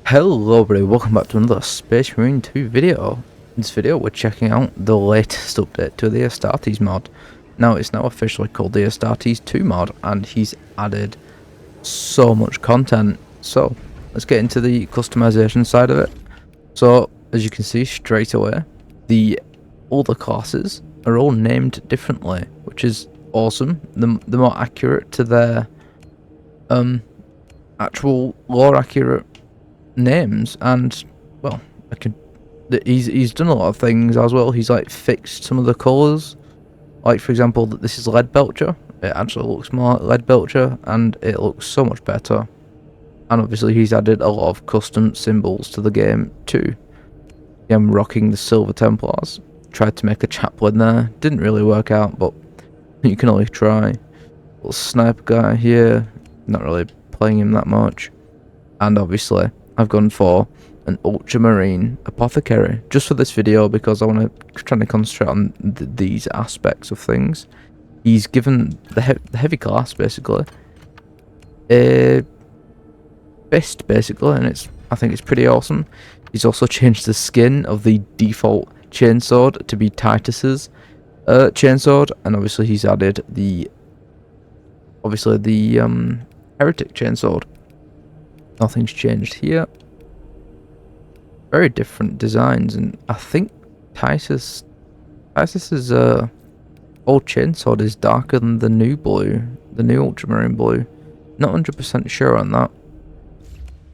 Hello everybody, welcome back to another Space Marine 2 video. In this video we're checking out the latest update to the Astartes mod. Now it's now officially called the Astartes 2 mod and he's added so much content. So let's get into the customization side of it. So as you can see straight away, all the classes are all named differently, which is awesome. They're more accurate to their actual lore accurate names, and well, he's done a lot of things as well. He's like fixed some of the colours, like for example that this is lead belcher. It actually looks more like lead belcher and it looks so much better. And obviously he's added a lot of custom symbols to the game too. I'm rocking the Silver Templars. Tried to make a chaplain there, didn't really work out, but you can only try. Little sniper guy here, not really playing him that much. And obviously I've gone for an ultramarine apothecary just for this video because I want to try to concentrate on these aspects of things. He's given the heavy class basically a fist basically, and I think it's pretty awesome. He's also changed the skin of the default chainsword to be Titus's chainsword, and obviously he's added the heretic chainsword. Nothing's changed here. Very different designs, and I think Titus's old chainsword is darker than the new blue, the new ultramarine blue. Not 100% sure on that,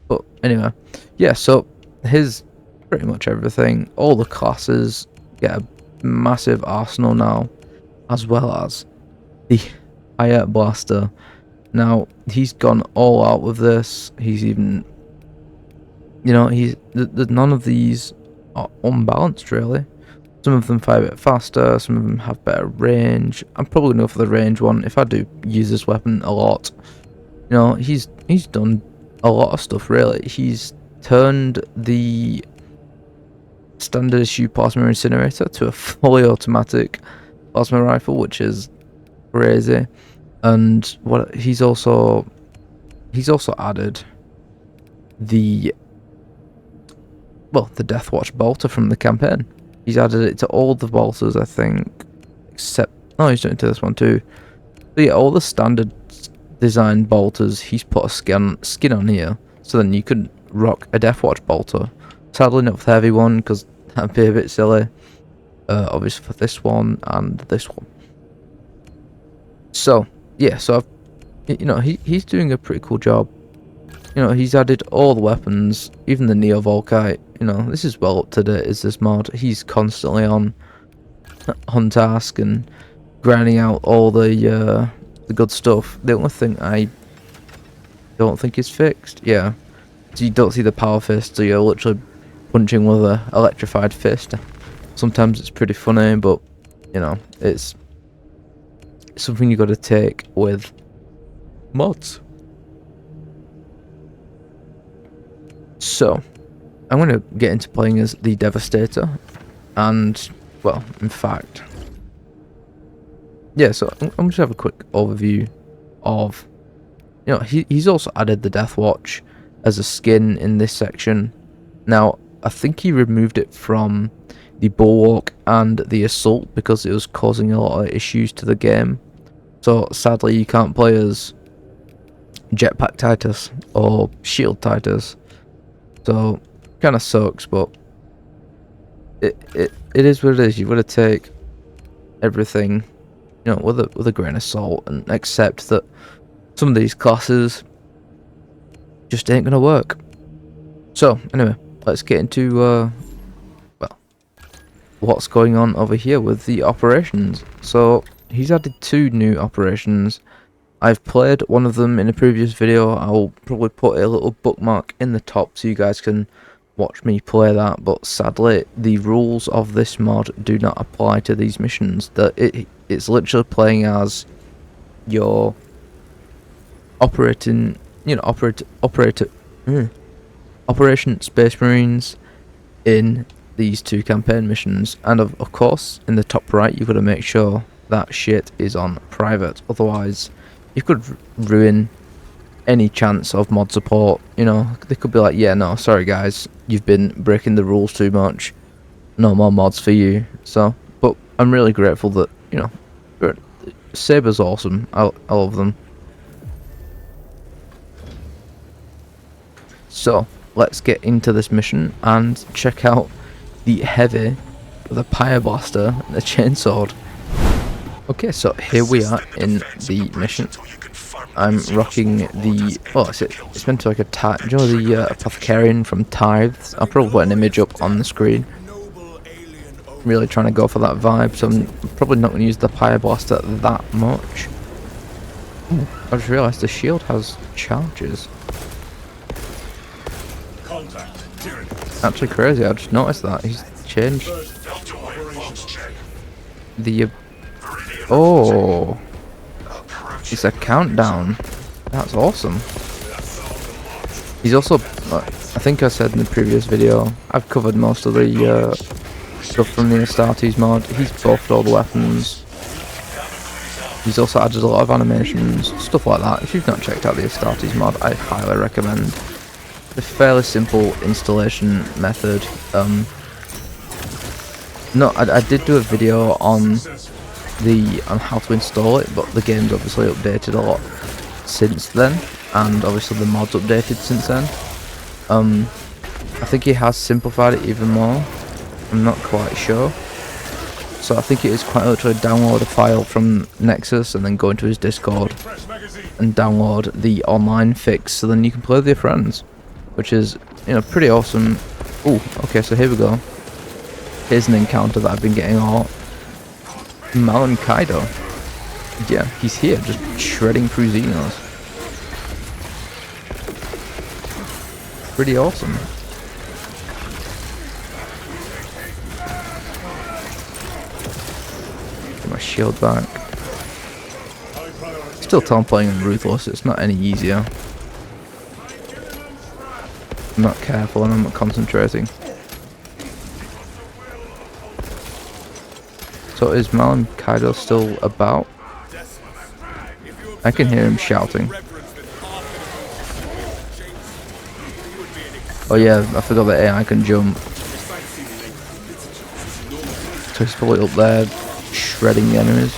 but anyway, yeah. So here's pretty much everything. All the classes get a massive arsenal now, as well as the Fire Blaster. Now he's gone all out with this. He's even, none of these are unbalanced really. Some of them fire a bit faster, some of them have better range. I'm probably gonna go for the range one if I do use this weapon a lot. He's done a lot of stuff really. He's turned the standard issue plasma incinerator to a fully automatic plasma rifle, which is crazy. And what he's also added the Death Watch bolter from the campaign. He's added it to all the bolters, I think, except he's doing it to this one too. But yeah, all the standard design bolters he's put a skin on here, so then you could rock a Death Watch bolter. Sadly not for the heavy one because that'd be a bit silly. Obviously for this one and this one. So yeah, so he's doing a pretty cool job. He's added all the weapons, even the Neo Volkite. This is well up to date, is this mod. He's constantly on task and grinding out all the good stuff. The only thing I don't think is fixed, yeah, so you don't see the power fist, so you're literally punching with a electrified fist. Sometimes it's pretty funny, but it's something you got to take with mods. So I'm going to get into playing as the Devastator, and well, in fact, yeah, so I'm just have a quick overview of, he's also added the Death Watch as a skin in this section. Now I think he removed it from the Bulwark and the Assault because it was causing a lot of issues to the game. So sadly you can't play as Jetpack Titus or Shield Titus. So kind of sucks, but it is what it is. You've got to take everything, with a grain of salt, and accept that some of these classes just ain't gonna work. So anyway, let's get into what's going on over here with the operations. So he's added 2 new operations. I've played one of them in a previous video. I'll probably put a little bookmark in the top so you guys can watch me play that, but sadly the rules of this mod do not apply to these missions. It's literally playing as your Operation Space Marines in these 2 campaign missions, and of course in the top right you've got to make sure that shit is on private, otherwise you could ruin any chance of mod support. You know, they could be like, yeah, no, sorry guys, you've been breaking the rules too much. No more mods for you. So, but I'm really grateful that, you know, Saber's awesome. I love them. So let's get into this mission and check out the heavy, the pyre blaster, and the chainsword. Okay, so here we are in the mission. I'm rocking the, oh, it's meant to be like a you know, the apothecarian from Tithes. I'll probably put an image up on the screen. Really trying to go for that vibe, so I'm probably not going to use the pyre blaster that much. Ooh, I just realised the shield has charges. Actually crazy, I just noticed that. He's changed the... Oh! It's a countdown. That's awesome. He's also... I think I said in the previous video, I've covered most of the stuff from the Astartes mod. He's buffed all the weapons. He's also added a lot of animations, stuff like that. If you've not checked out the Astartes mod, I highly recommend. A fairly simple installation method. No, I did do a video on how to install it, but the game's obviously updated a lot since then, and obviously the mod's updated since then. I think he has simplified it even more. I'm not quite sure. So I think it is quite literally download a file from Nexus and then go into his Discord and download the online fix, so then you can play with your friends, which is, you know, pretty awesome. Ooh, okay, so here we go. Here's an encounter that I've been getting a lot. Malon Kaido. Yeah, he's here, just shredding through Xenos. Pretty awesome. Get my shield back. Still tell I'm playing in Ruthless, it's not any easier. I'm not careful and I'm not concentrating. So is Malon Kaido still about? I can hear him shouting. Oh yeah, I forgot that AI can jump. So he's probably up there shredding the enemies.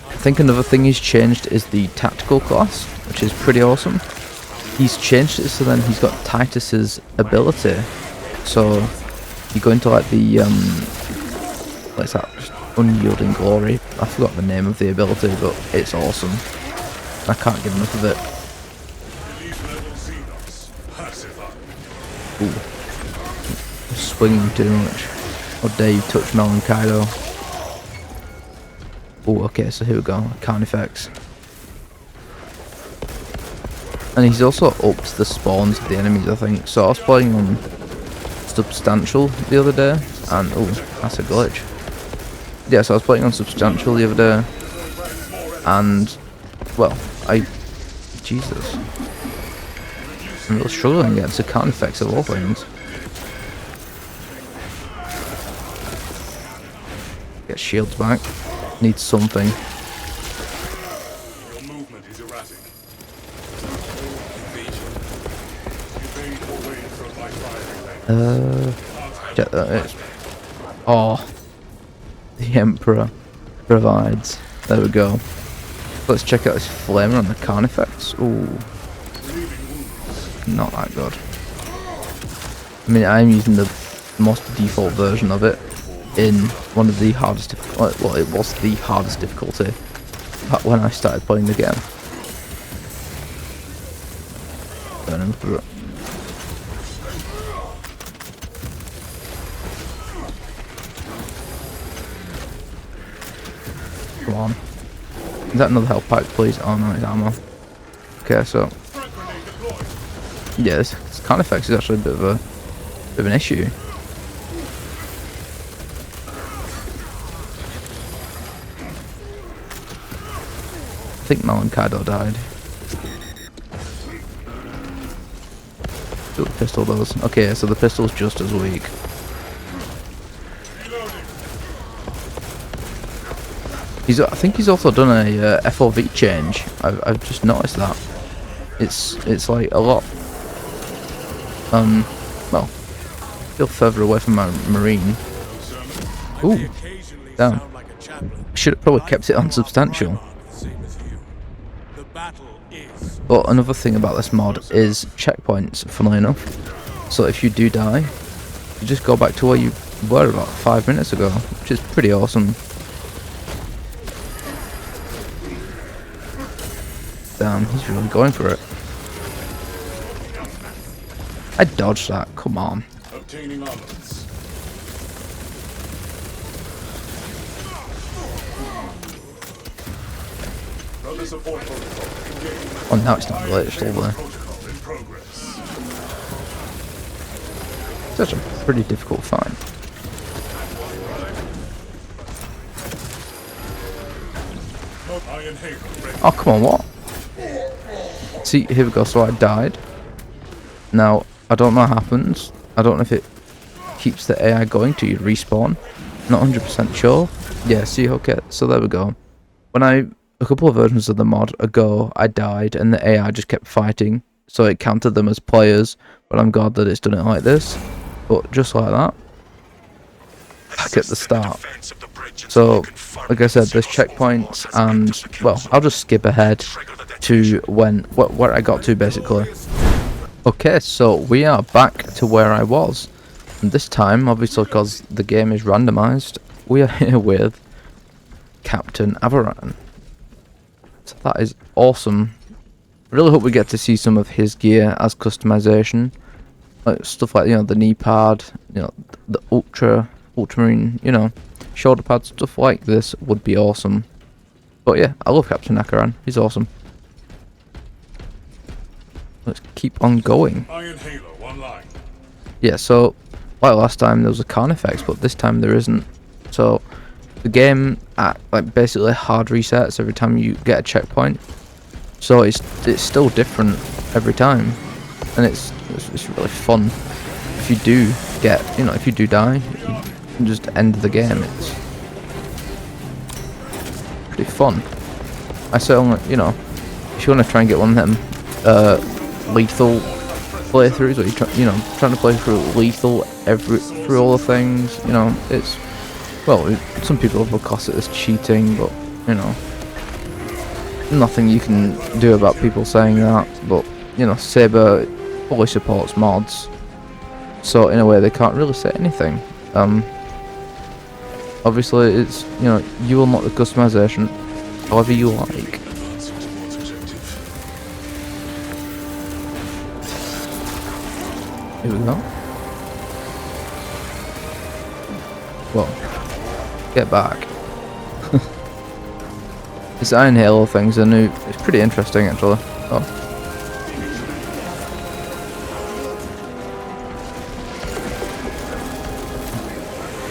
I think another thing he's changed is the tactical class, which is pretty awesome. He's changed it so then he's got Titus's ability. So you go into like the what's that? Unyielding Glory. I forgot the name of the ability, but it's awesome. I can't get enough of it. Ooh. Swinging too much. How dare you touch Malon Kaido. Oh, okay, so here we go. Count effects. And he's also upped the spawns of the enemies, I think. So I was playing on Substantial the other day, and oh, that's a glitch. Yeah, so I was playing on Substantial the other day, and, well, Jesus. I'm really struggling against the count effects of all things. Get shields back. Need something. Oh, the Emperor provides. There we go. Let's check out this flamer on the count effects. Ooh, not that good. I mean, I'm using the most default version of it in one of the hardest. Well, it was the hardest difficulty when I started playing the game. Burning through it. Come on. Is that another health pack, please? Oh no, it's ammo. Okay, so yeah, this count effects is actually a bit of an issue. I think Malon Kaido died. The pistol does. Okay, so the pistol's just as weak. I think he's also done a FOV change. I've just noticed that. It's like a lot. Well, still further away from my marine. Ooh, damn. Should have probably kept it unsubstantial. But another thing about this mod is checkpoints, funnily enough. So if you do die, you just go back to where you were about 5 minutes ago, which is pretty awesome. Damn, he's really going for it. I dodged that, come on. Oh, now it's not glitched over there. Such a pretty difficult fight. Oh, come on, what? See, here we go, so I died. Now, I don't know what happens. I don't know if it keeps the AI going till you respawn. Not 100% sure. Yeah, see, okay, so there we go. When a couple of versions of the mod ago, I died and the AI just kept fighting. So it counted them as players, but I'm glad that it's done it like this. But just like that, back at the start. So, like I said, there's checkpoints, and well, I'll just skip ahead to where I got to basically. Okay, so we are back to where I was, and this time, obviously, because the game is randomized, we are here with Captain Avaran. So that is awesome. Really hope we get to see some of his gear as customization. Like stuff like, the knee pad, the ultramarine, shoulder pad, stuff like this would be awesome. But yeah, I love Captain Avaran. He's awesome. Let's keep on going. Yeah, so like last time there was a Carnifex, but this time there isn't. So the game basically hard resets every time you get a checkpoint. So it's still different every time, and it's really fun. If you do get, if you do die, you can just end the game. It's pretty fun. I certainly, if you want to try and get one of them lethal playthroughs, or you're trying to play through lethal through all the things, it's, well, some people will class it as cheating, but nothing you can do about people saying that. But Saber fully supports mods, so in a way they can't really say anything. Obviously it's, you unlock the customization however you like. Here we go. Well, get back. This Iron Halo thing's it's pretty interesting actually. Oh.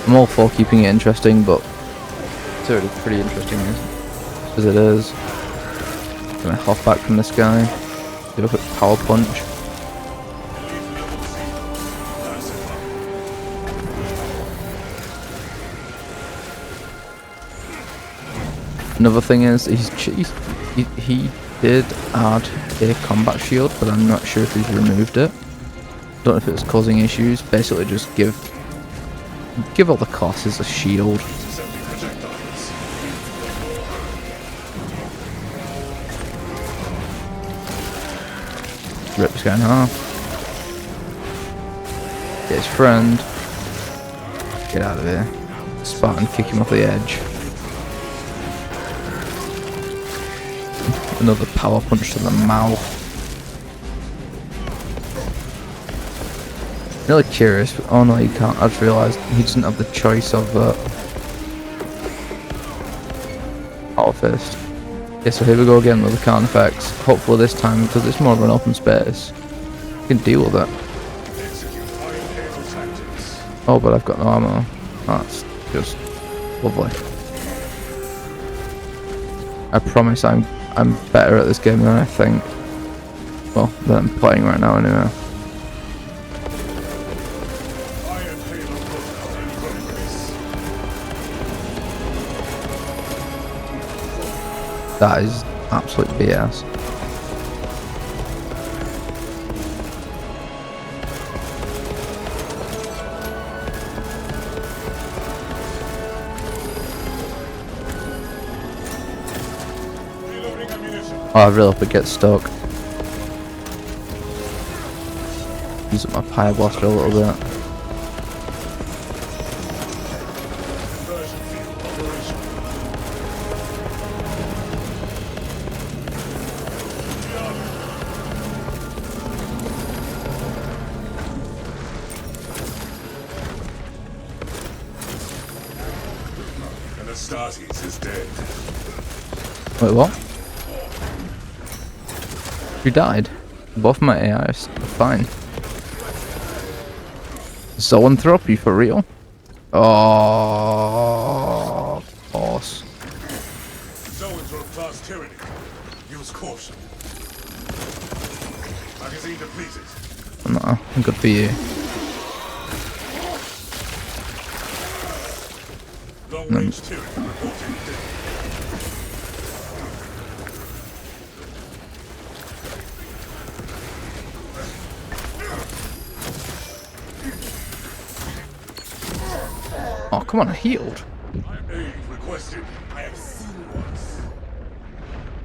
I'm all for keeping it interesting, but it's already pretty interesting as it is. Gonna hop back from this guy, do a quick power punch. Another thing is, he did add a combat shield, but I'm not sure if he's removed it. Don't know if it's causing issues. Basically, just give all the classes a shield. Rip this guy in half. Get his friend. Get out of here. Spartan, kick him off the edge. Another power punch to the mouth. Really curious. Oh no, you can't. I just realised he doesn't have the choice of Power Fist. Okay, so here we go again with the Carnifex. Hopefully this time, because it's more of an open space, you can deal with it. Oh, but I've got no ammo. That's just lovely. I promise I'm better at this game than I think. Well, than I'm playing right now anyway. That is absolute BS. Oh, I really hope it gets stuck. Use up my Pyre Blaster a little bit. And Astartes is dead. Wait, what? You died? Both my AIs are fine. Zoanthropy for real? Oh, of course. Zoanthrope class tyranny. Use caution. Magazine depleted. No, good for you. Long range tyranny reporting dead. Oh, come on, I healed. Aid requested. I have seen once.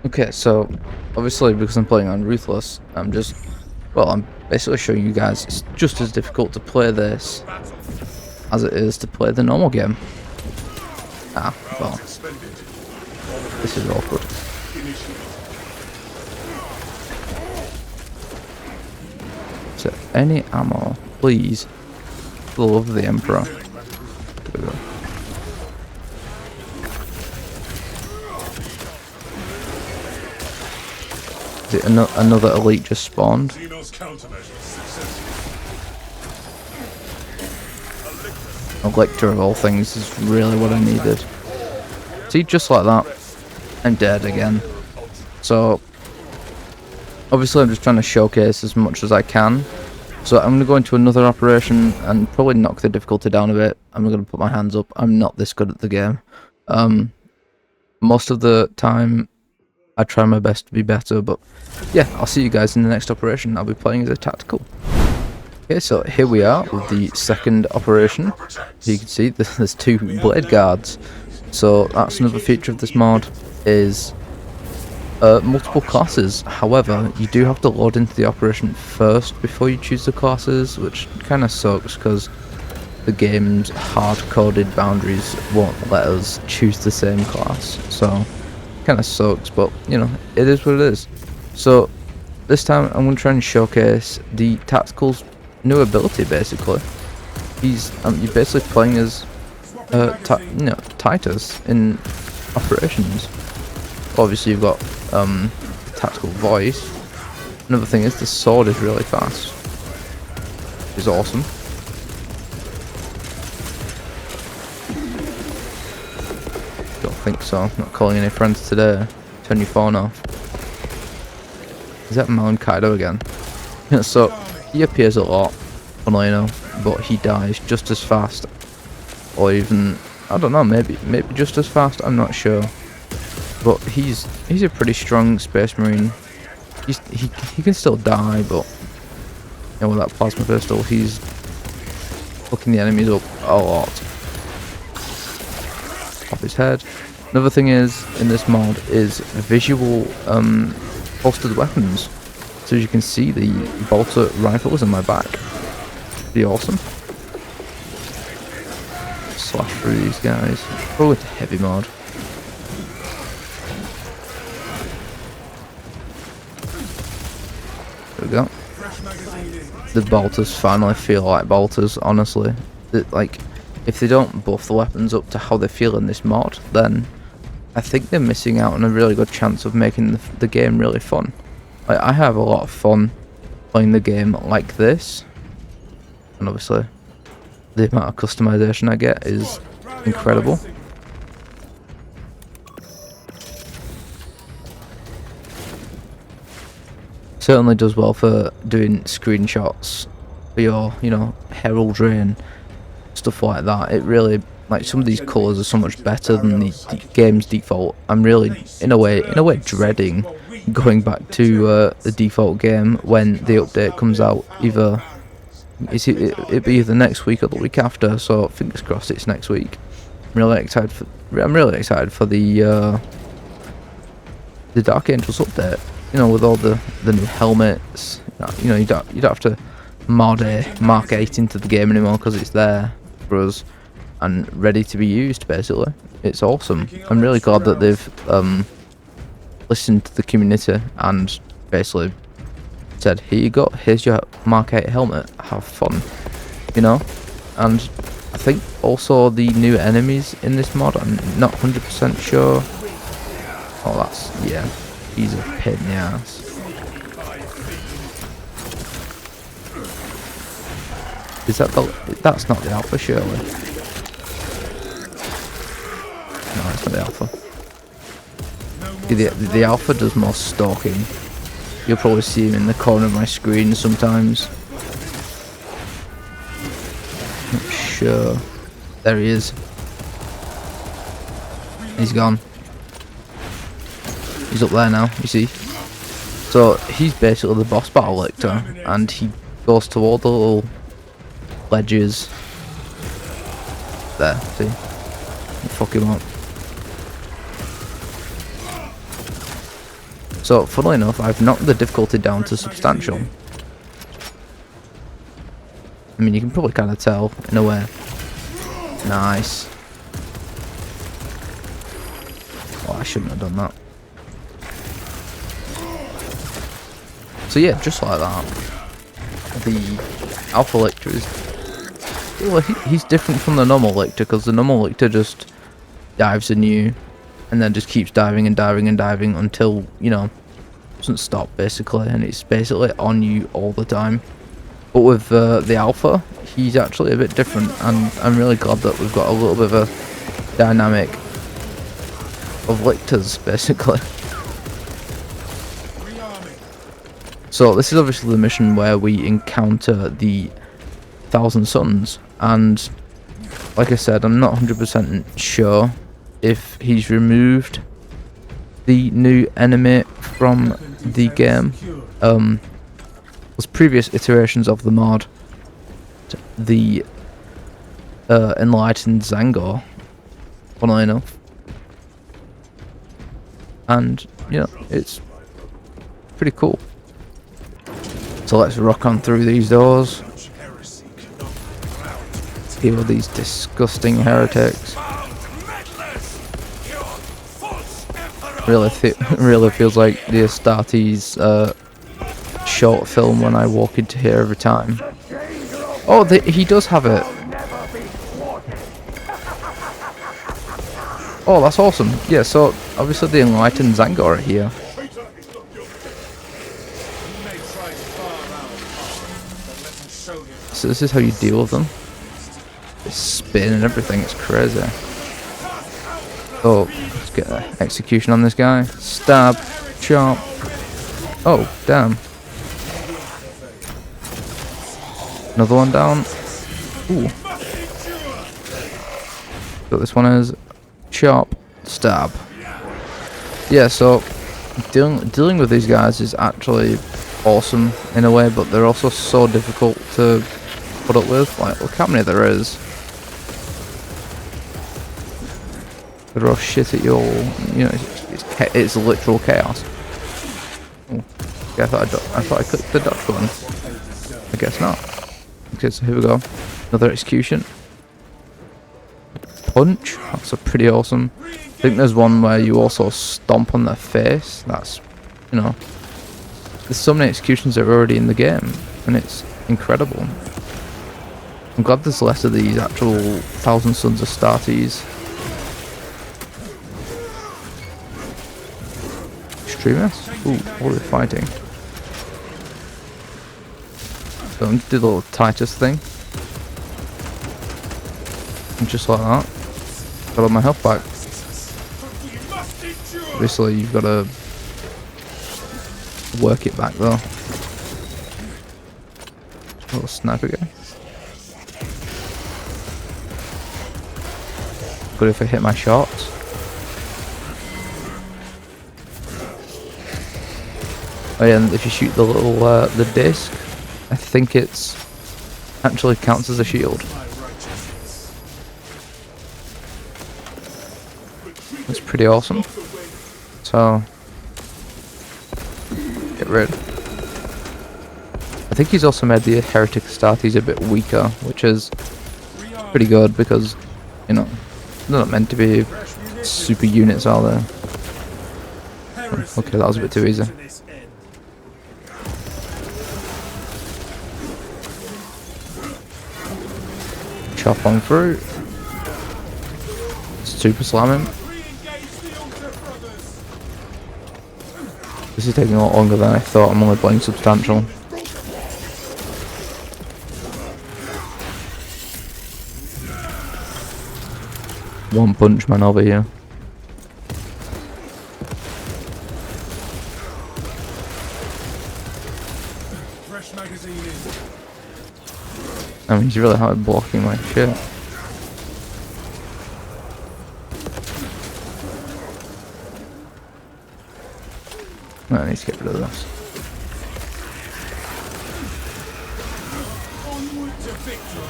Okay, so obviously because I'm playing on Ruthless, I'm basically showing you guys it's just as difficult to play this as it is to play the normal game. Ah, well, this is awkward. So, any ammo, please, for the love of the Emperor. There we go. Is it another elite just spawned? Elector of all things is really what I needed. See, just like that, I'm dead again. So, obviously I'm just trying to showcase as much as I can. So I'm going to go into another operation and probably knock the difficulty down a bit. I'm going to put my hands up. I'm not this good at the game. Most of the time I try my best to be better, but yeah, I'll see you guys in the next operation. I'll be playing as a tactical. Okay, so here we are with the second operation. As you can see, there's two blade guards. So that's another feature of this mod, is multiple classes. However, you do have to load into the operation first before you choose the classes, which kind of sucks because the game's hard-coded boundaries won't let us choose the same class. So kind of sucks, but you know, it is what it is. So this time I'm going to try and showcase the tactical's new ability. Basically, you're basically playing as Titus in operations. Obviously you've got tactical voice. Another thing is the sword is really fast, which is awesome. Don't think so. I'm not calling any friends today. Turn your phone off. Is that Mount Kaido again? So he appears a lot, funnily enough, but he dies just as fast, or even, I don't know, maybe just as fast. I'm not sure. But he's a pretty strong space marine. He can still die, but you know, with that plasma pistol, he's fucking the enemies up a lot. Off his head. Another thing is in this mod is visual holstered weapons. So as you can see, the bolter rifle is on my back. Pretty awesome. Slash through these guys. Probably a heavy mod. There we go. The bolters finally feel like bolters, honestly. Like, if they don't buff the weapons up to how they feel in this mod, then I think they're missing out on a really good chance of making the game really fun. Like, I have a lot of fun playing the game like this, and obviously the amount of customization I get is incredible. Certainly does well for doing screenshots for your, you know, heraldry and stuff like that. It really, like, some of these colours are so much better than the game's default. I'm really, in a way, dreading going back to the default game when the update comes out. Either it'll be either next week or the week after. So fingers crossed it's next week. I'm really excited for the the Dark Angels update, you know, with all the new helmets. You know, you don't have to mod a Mark 8 into the game anymore because it's there for us and ready to be used. Basically, it's awesome. I'm really glad that they've listened to the community and basically said, here you go, here's your Mark 8 helmet, have fun, you know. And I think also the new enemies in this mod, I'm not 100% sure. Oh, that's, yeah, he's a pain in the ass. Is that that's not the alpha, surely? No, it's not the alpha. The alpha does more stalking. You'll probably see him in the corner of my screen sometimes. Not sure. There he is. He's gone. He's up there now, you see. So he's basically the boss battle lictor, and he goes to all the little ledges. There, see? Fuck him up. So, funnily enough, I've knocked the difficulty down to substantial. I mean, you can probably kind of tell, in a way. Nice. Oh, I shouldn't have done that. So yeah, just like that. The Alpha Lictor is... Well, he's different from the normal Lictor, because the normal Lictor just dives in you, and then just keeps diving and diving and diving until, you know, doesn't stop basically, and it's basically on you all the time. But with the Alpha, he's actually a bit different, and I'm really glad that we've got a little bit of a dynamic of Lictors basically. So this is obviously the mission where we encounter the Thousand Suns, and like I said, I'm not 100% sure if he's removed the new enemy from the game. There's previous iterations of the mod, the Enlightened Zangor, funnily enough, and you know, it's pretty cool. So let's rock on through these doors. Deal with these disgusting heretics. Really feels like the Astartes short film when I walk into here every time. Oh, he does have it. Oh, that's awesome. Yeah, so obviously the Enlightened Zangor are here. So this is how you deal with them. It's spin and everything, it's crazy. Oh, let's get an execution on this guy. Stab, chop. Oh, damn. Another one down. Ooh. So this one is chop, stab. Yeah, so dealing with these guys is actually awesome in a way, but they're also so difficult to put up with. Like, look how many there is. They throw shit at you all. You know, it's literal chaos. Oh, okay, I thought I clicked the dodge button. I guess not. Okay, so here we go. Another execution. Punch. That's a pretty awesome. I think there's one where you also stomp on their face. That's, you know, there's so many executions that are already in the game, and it's incredible. I'm glad there's less of these actual Thousand Sons Astartes. Extremists? Ooh, what are they fighting? So I'm gonna do the little Titus thing. And just like that. Got all my health back. Obviously you've got to work it back though. A little sniper guy. Good if I hit my shots. Oh yeah, and if you shoot the little the disc, I think it's actually counts as a shield. That's pretty awesome. So get rid. I think he's also made the Heretic Astartes a bit weaker, which is pretty good because, you know, they're not meant to be super units, are they? Okay, that was a bit too easy. Chop on through. Super slam him. This is taking a lot longer than I thought. I'm only playing substantial. One punch man over here. Fresh magazine in. I mean, he's really hard blocking my shit. I need to get rid of this. Onward to victory.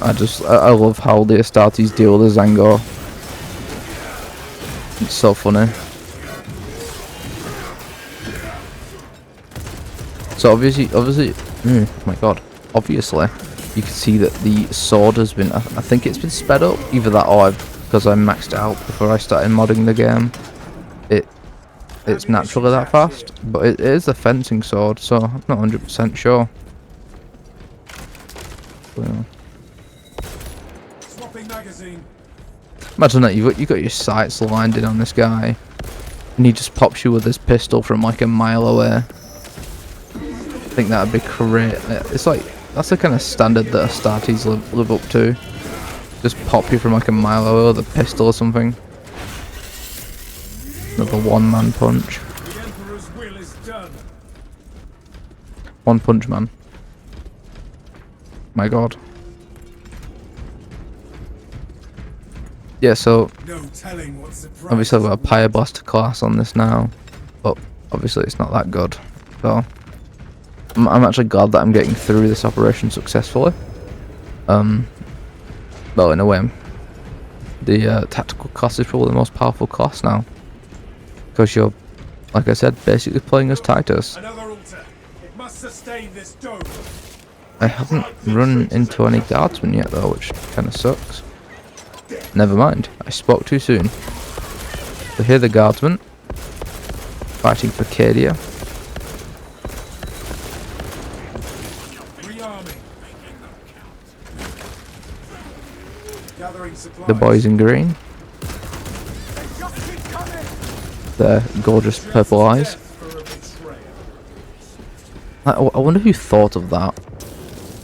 I love how the Astartes deal with the Zangor. It's so funny. So obviously, oh my god, obviously, you can see that the sword has been, I think it's been sped up, either that or because I maxed it out before I started modding the game. It's naturally that fast, but it is a fencing sword, so I'm not 100% sure. So, Swapping magazine. imagine that you got your sights lined in on this guy, and he just pops you with his pistol from like a mile away. I think that'd be great. It's like, that's the kind of standard that Astartes live up to. Just pop you from like a mile away with a pistol or something. Another one-man punch. The Emperor's will is done. One punch man. My god. Yeah, so No telling what surprise. obviously I've got a Pyroblast class on this now, but obviously it's not that good. So I'm actually glad that I'm getting through this operation successfully. Well, in a way, the tactical class is probably the most powerful class now. Because you're, like I said, basically playing as Titus. Another altar. It must sustain this dome. I haven't run into any guardsmen yet though, which kind of sucks. Never mind, I spoke too soon. So here the guardsmen, fighting for Cadia. Rearming. Gathering supplies. The boys in green. Their gorgeous purple eyes. I wonder who thought of that.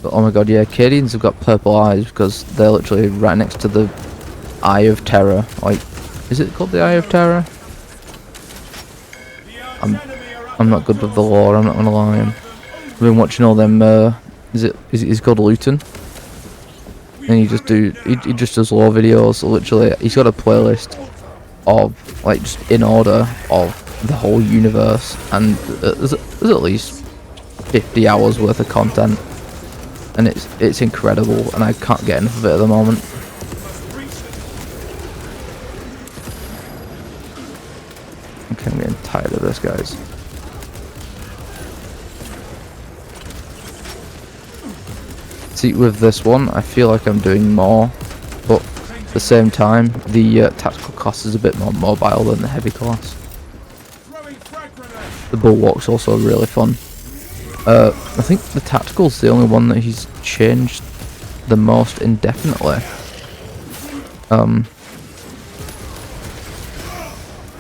But, oh my god, yeah, Cadians have got purple eyes because they're literally right next to the Eye of Terror. Like, is it called the Eye of Terror? I'm not good with the lore, I'm not gonna lie. I've been watching all them, he's called Luton. And he just does lore videos, literally. He's got a playlist of, like, just in order of the whole universe, and there's at least 50 hours worth of content, and it's incredible, and I can't get enough of it at the moment. Okay, I'm getting tired of this, guys. See, with this one, I feel like I'm doing more, but at the same time, the tactical class is a bit more mobile than the heavy class. The bulwark's also really fun. I think the tactical's the only one that he's changed the most indefinitely.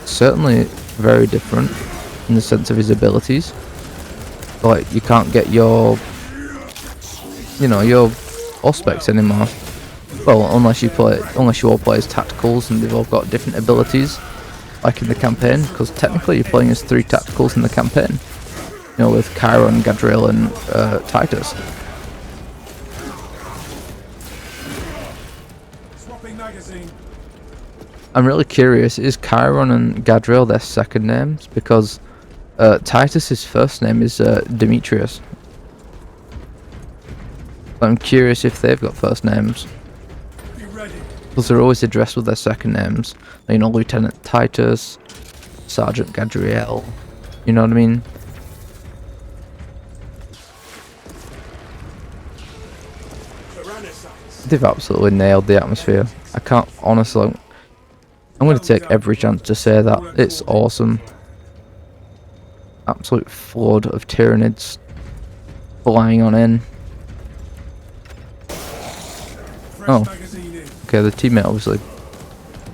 Certainly very different in the sense of his abilities. Like, you can't get your, you know, your Auspex anymore. Well, unless you all play as tacticals and they've all got different abilities, like in the campaign, because technically you're playing as 3 tacticals in the campaign. You know, with Chiron, Gadriel, and Titus. Swapping magazine. I'm really curious, is Chiron and Gadriel their second names? Because Titus's first name is Demetrius. I'm curious if they've got first names. Be ready. Because they're always addressed with their second names. You know, Lieutenant Titus, Sergeant Gadriel, You know what I mean? They've absolutely nailed the atmosphere. I can't honestly. I'm going to take every chance to say that. It's awesome. Absolute flood of Tyranids flying on in. Oh, okay, the teammate obviously.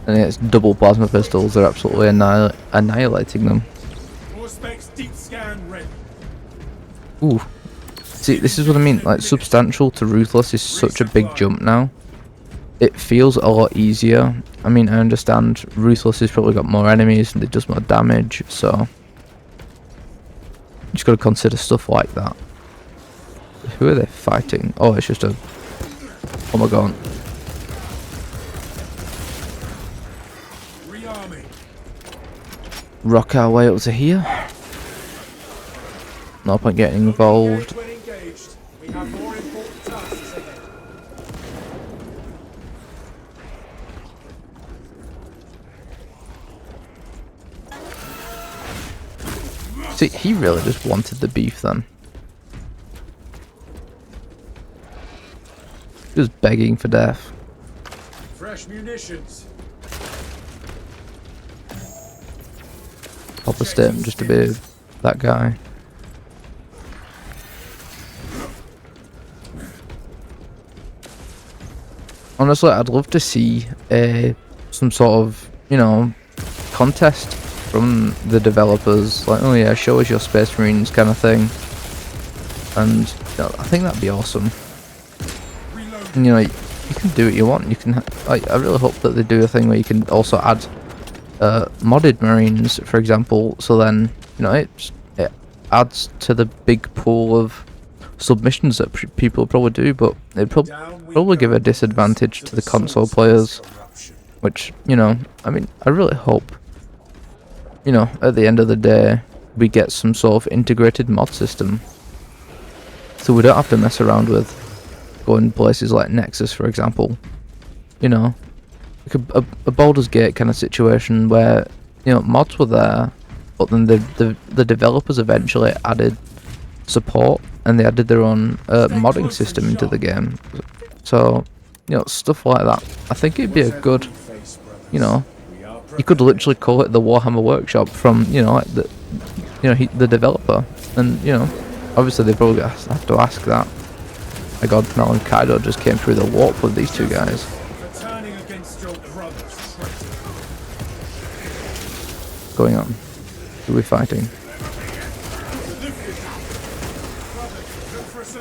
And it's double plasma pistols, they're absolutely annihilating them. Ooh. See, this is what I mean, like, substantial to ruthless is such a big jump now. It feels a lot easier. I mean, I understand ruthless has probably got more enemies and it does more damage, so you just gotta consider stuff like that. Who are they fighting? Oh, it's just a... Oh my god. Rock our way up to here. No point getting involved. See, he really just wanted the beef then. He was begging for death. Fresh munitions. Pop a stem just to be that guy. Honestly, I'd love to see some sort of, you know, contest from the developers, like, oh yeah, show us your Space Marines kind of thing, and you know, I think that'd be awesome. And, you know, you can do what you want. You can, I really hope that they do a thing where you can also add modded Marines, for example, so then, you know, it adds to the big pool of submissions that people probably do, but it'd probably give a disadvantage to the console players, which, you know, I mean, I really hope, you know, at the end of the day, we get some sort of integrated mod system, so we don't have to mess around with going places like Nexus, for example. You know, like a Baldur's Gate kind of situation where, you know, mods were there, but then the developers eventually added support and they added their own modding system into the game. So, you know, stuff like that. I think it'd be a good, you know, you could literally call it the Warhammer Workshop from, you know, like the developer, and, you know, obviously they probably have to ask that. My god, Malum Kaido just came through the warp with these two guys. What's going on? Who are we fighting?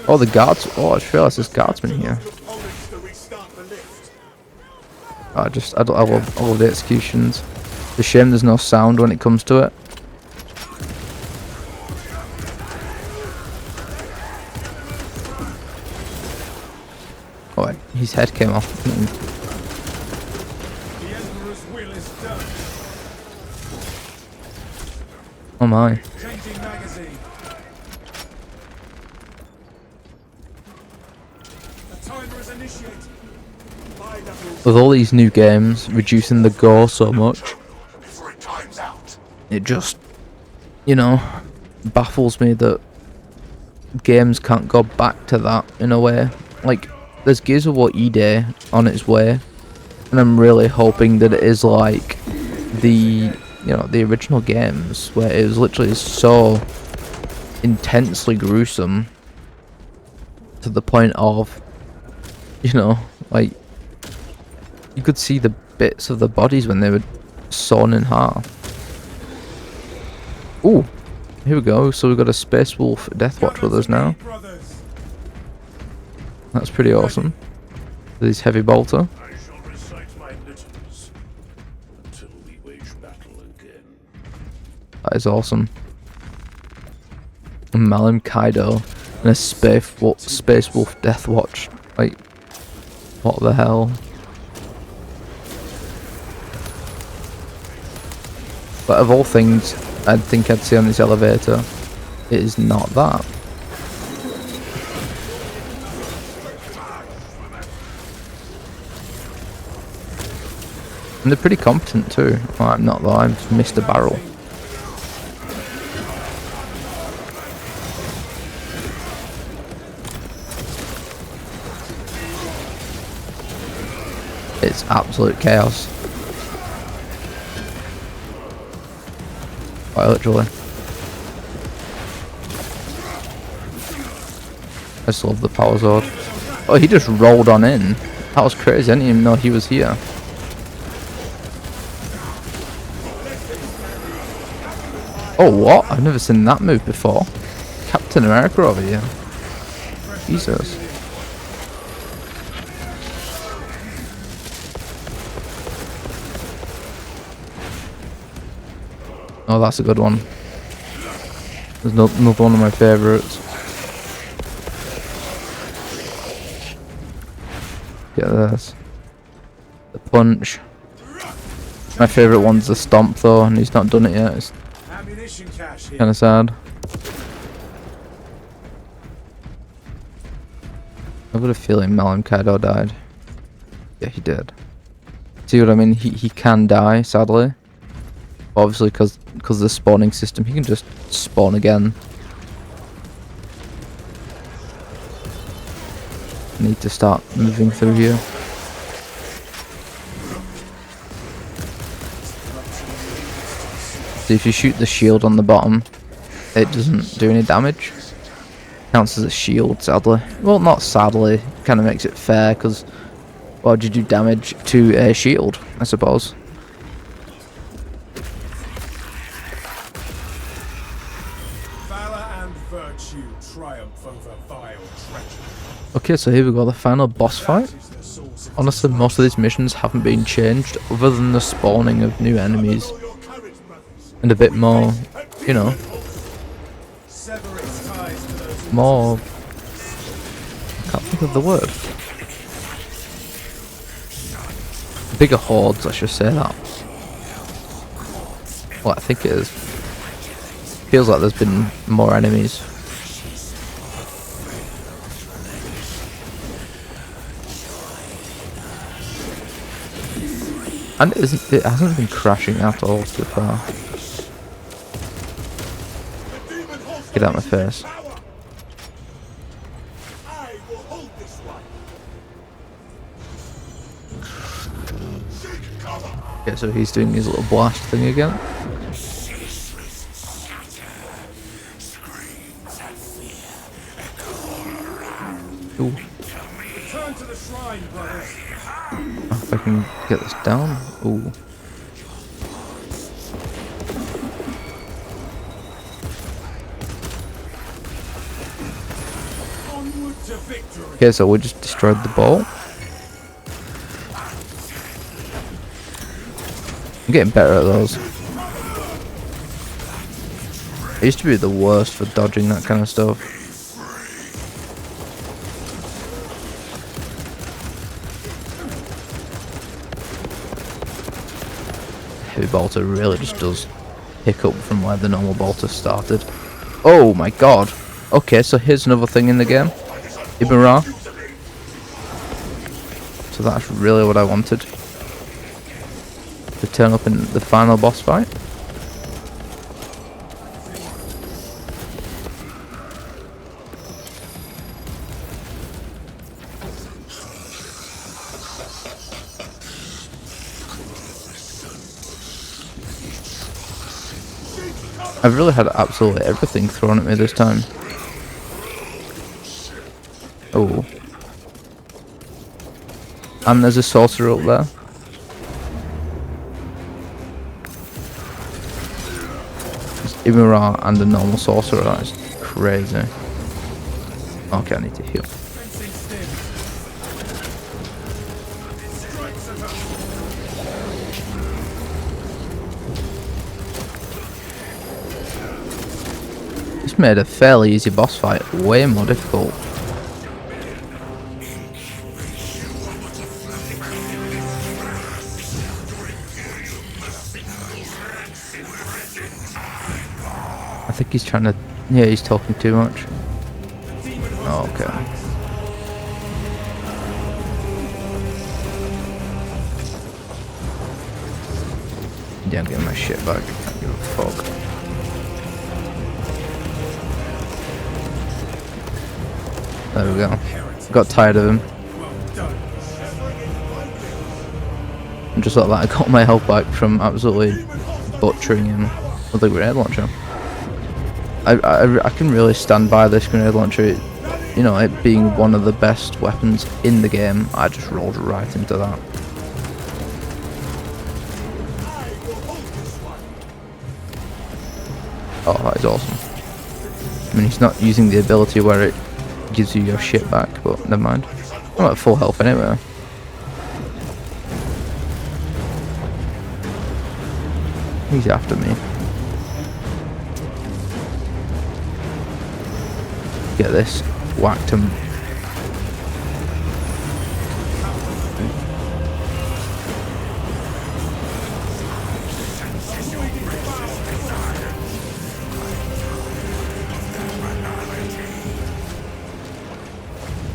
Oh, the guards. Oh, I just realised there's guardsmen here. I love the executions. It's a shame there's no sound when it comes to it. Oh, wait, his head came off. Oh my. With all these new games reducing the gore so much, it just, you know, baffles me that games can't go back to that in a way. Like, there's Gears of War E-Day on its way, and I'm really hoping that it is like the, you know, the original games, where it was literally so intensely gruesome to the point of, you know, like, you could see the bits of the bodies when they were sawn in half. Ooh, here we go. So we've got a Space Wolf Deathwatch with us now. That's pretty awesome. This heavy bolter. I shall recite my litanies until we wage battle again. That is awesome. Malum Kaido and a Space Wolf Deathwatch. Like, what the hell? But of all things I'd think I'd see on this elevator, it is not that. And they're pretty competent too. Well, I'm not though, I've missed a barrel. It's absolute chaos. Quite literally. I just love the power sword. Oh, he just rolled on in. That was crazy. I didn't even know he was here. Oh, what? I've never seen that move before. Captain America over here. Jesus. Oh, that's a good one. There's another one of my favourites. Get this. The punch. My favourite one's the stomp though, and he's not done it yet. It's kind of sad. I've got a feeling Malum Kaido died. Yeah, he did. See what I mean? He can die, sadly. Obviously, because of the spawning system, he can just spawn again. Need to start moving through here. So if you shoot the shield on the bottom, it doesn't do any damage. Counts as a shield, sadly. Well, not sadly. Kind of makes it fair, because why would you do damage to a shield, I suppose? Okay, so here we go, the final boss fight. Honestly, most of these missions haven't been changed, other than the spawning of new enemies. And a bit more, you know, more... I can't think of the word. Bigger hordes, I should say that. Well, I think it is. Feels like there's been more enemies. And it hasn't been crashing at all so far. Get out of my face. Okay, so he's doing his little blast thing again. Ooh. If I can get this down. Ooh. Okay, so we just destroyed the ball. I'm getting better at those. I used to be the worst for dodging that kind of stuff. Heavy bolter really just does pick up from where the normal bolter started. Oh my god. Okay, so here's another thing in the game. Ibn Ra. So that's really what I wanted. To turn up in the final boss fight. I've really had absolutely everything thrown at me this time. Oh. And there's a sorcerer up there. There's Ibn Ra and a normal sorcerer. That is crazy. Okay, I need to heal. This made a fairly easy boss fight way more difficult. I think he's trying to... yeah, he's talking too much. Oh, okay. Yeah, I'm getting my shit back. I can't give a fuck. There we go. Got tired of him. And just like that, I got my health back from absolutely butchering him with a grenade launcher. I can really stand by this grenade launcher. You know, it being one of the best weapons in the game. I just rolled right into that. Oh, that is awesome. I mean, he's not using the ability where it gives you your shit back, but never mind. I'm at full health anyway. He's after me. Get this. Whacked him.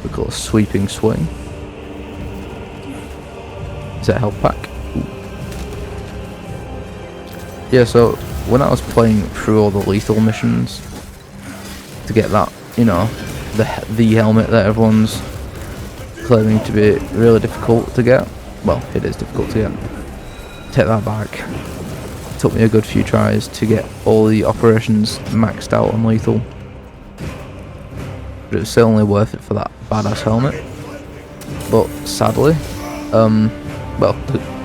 We got a sweeping swing. Is that a health pack? Ooh. Yeah, so when I was playing through all the lethal missions to get that, you know, the helmet that everyone's claiming to be really difficult to get. Well, it is difficult to get. Take that back. It took me a good few tries to get all the operations maxed out on lethal. But it was certainly worth it for that badass helmet. But sadly, well,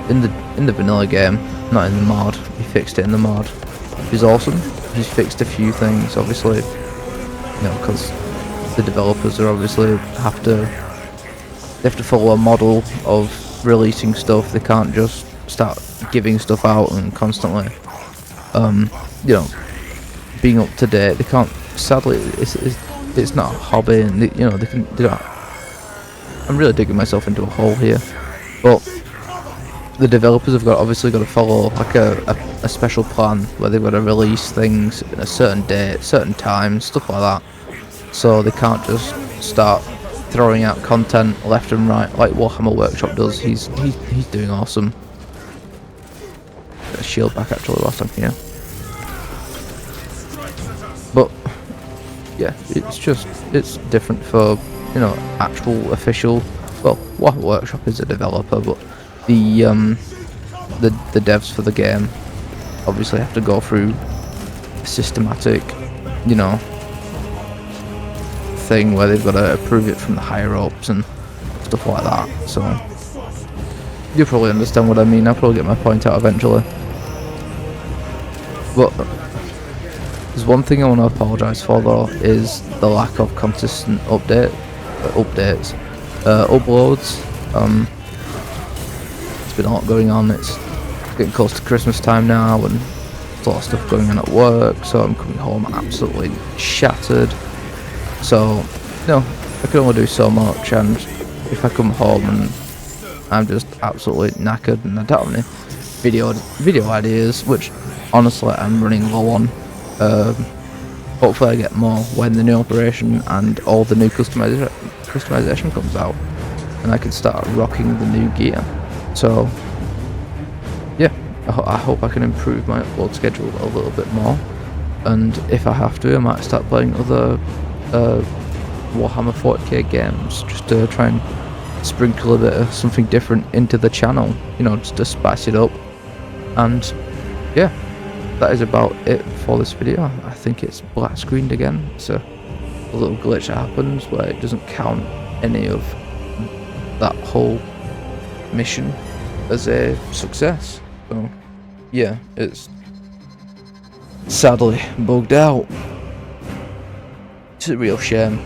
in the vanilla game, not in the mod. He fixed it in the mod. He's awesome. He's fixed a few things, obviously. You know, because the developers are obviously have to follow a model of releasing stuff. They can't just start giving stuff out and constantly, you know, being up to date. They can't. Sadly, it's not a hobby, and you know they don't. I'm really digging myself into a hole here, but the developers have obviously got to follow like a special plan where they've got to release things in a certain date, certain time, stuff like that. So they can't just start throwing out content left and right like Warhammer Workshop does. He's doing awesome. Get a shield back actually whilst I'm here. But yeah, it's different for, you know, actual official. Well, Warhammer Workshop is a developer, but the devs for the game obviously have to go through a systematic, you know, thing where they've got to approve it from the higher ups and stuff like that. So you probably understand what I mean. I'll probably get my point out eventually. But there's one thing I want to apologise for though, is the lack of consistent uploads. There's been a lot going on. It's getting close to Christmas time now, and there's a lot of stuff going on at work, so I'm coming home absolutely shattered. So, you know, I can only do so much, and if I come home and I'm just absolutely knackered and I don't have any video ideas, which honestly I'm running low on. Hopefully I get more when the new operation and all the new customization comes out, and I can start rocking the new gear. So yeah, I hope I can improve my upload schedule a little bit more, and if I have to, I might start playing other Warhammer 40k games just to try and sprinkle a bit of something different into the channel, you know, just to spice it up. And yeah, that is about it for this video. I think it's black screened again. It's a little glitch that happens where it doesn't count any of that whole mission as a success. So yeah, it's sadly bugged out. It's a real shame.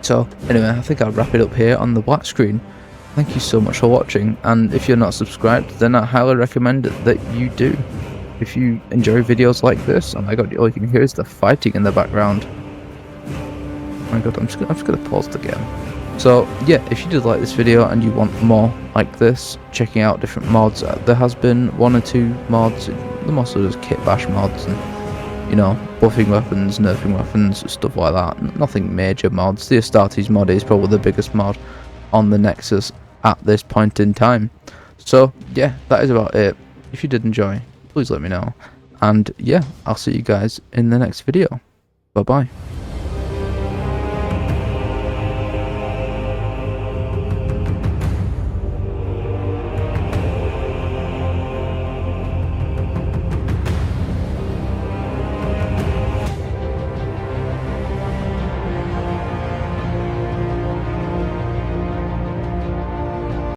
So anyway, I think I'll wrap it up here on the black screen. Thank you so much for watching, and if you're not subscribed, then I highly recommend it that you do. If you enjoy videos like this, oh my god, all you can hear is the fighting in the background. Oh my god, I'm just gonna pause the game. So yeah, if you did like this video and you want more like this, checking out different mods, there has been 1 or 2 mods, the mostly just kit bash mods and, you know, buffing weapons, nerfing weapons, stuff like that. Nothing major mods. The Astartes mod is probably the biggest mod on the Nexus at this point in time. So yeah, that is about it. If you did enjoy, please let me know. And yeah, I'll see you guys in the next video. Bye bye.